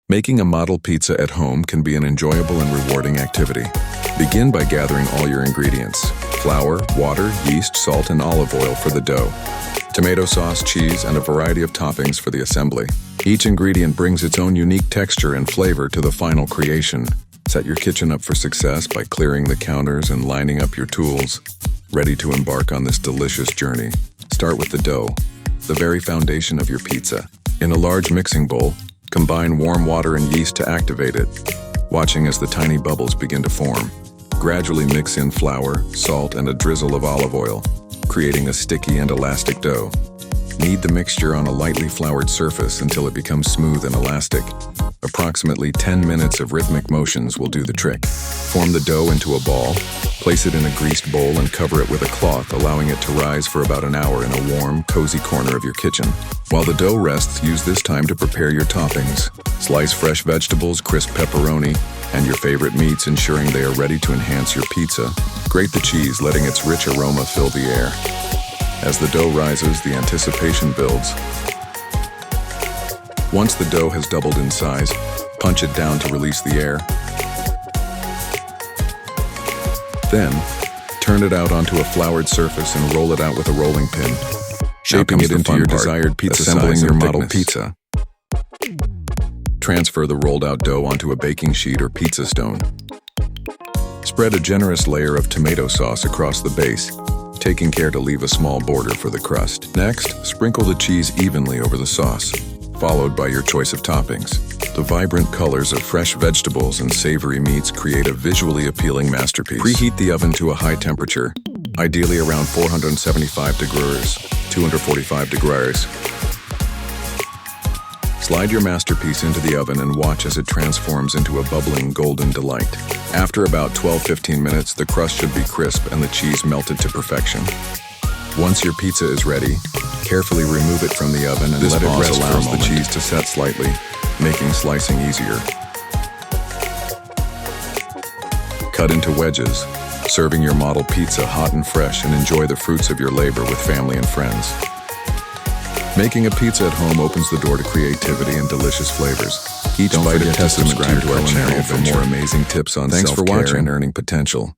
Making a model pizza at home can be an enjoyable and rewarding activity. Begin by gathering all your ingredients: flour, water, yeast, salt, and olive oil for the dough, tomato sauce, cheese, and a variety of toppings for the assembly. Each ingredient brings its own unique texture and flavor to the final creation. Set your kitchen up for success by clearing the counters and lining up your tools, ready to embark on this delicious journey. Start with the dough, the very foundation of your pizza. In a large mixing bowl, combine warm water and yeast to activate it, watching as the tiny bubbles begin to form. Gradually mix in flour, salt, and a drizzle of olive oil, creating a sticky and elastic dough. Knead the mixture on a lightly floured surface until it becomes smooth and elastic. Approximately 10 minutes of rhythmic motions will do the trick. Form the dough into a ball, place it in a greased bowl and cover it with a cloth, allowing it to rise for about an hour in a warm, cozy corner of your kitchen. While the dough rests, use this time to prepare your toppings. Slice fresh vegetables, crisp pepperoni, and your favorite meats, ensuring they are ready to enhance your pizza. Grate the cheese, letting its rich aroma fill the air. As the dough rises, the anticipation builds. Once the dough has doubled in size, punch it down to release the air. Then, turn it out onto a floured surface and roll it out with a rolling pin, shaping it into your desired pizza size. Assembling your model pizza. Transfer the rolled out dough onto a baking sheet or pizza stone. Spread a generous layer of tomato sauce across the base, taking care to leave a small border for the crust. Next, sprinkle the cheese evenly over the sauce, followed by your choice of toppings. The vibrant colors of fresh vegetables and savory meats create a visually appealing masterpiece. Preheat the oven to a high temperature, ideally around 475 degrees, 245 degrees. Slide your masterpiece into the oven and watch as it transforms into a bubbling golden delight. After about 12-15 minutes, the crust should be crisp and the cheese melted to perfection. Once your pizza is ready, carefully remove it from the oven and let it rest. This pause allows the cheese to set slightly, making slicing easier. Cut into wedges, serving your model pizza hot and fresh, and enjoy the fruits of your labor with family and friends. Making a pizza at home opens the door to creativity and delicious flavors. Each bite a testament to our channel for more amazing tips on self-care and earning potential.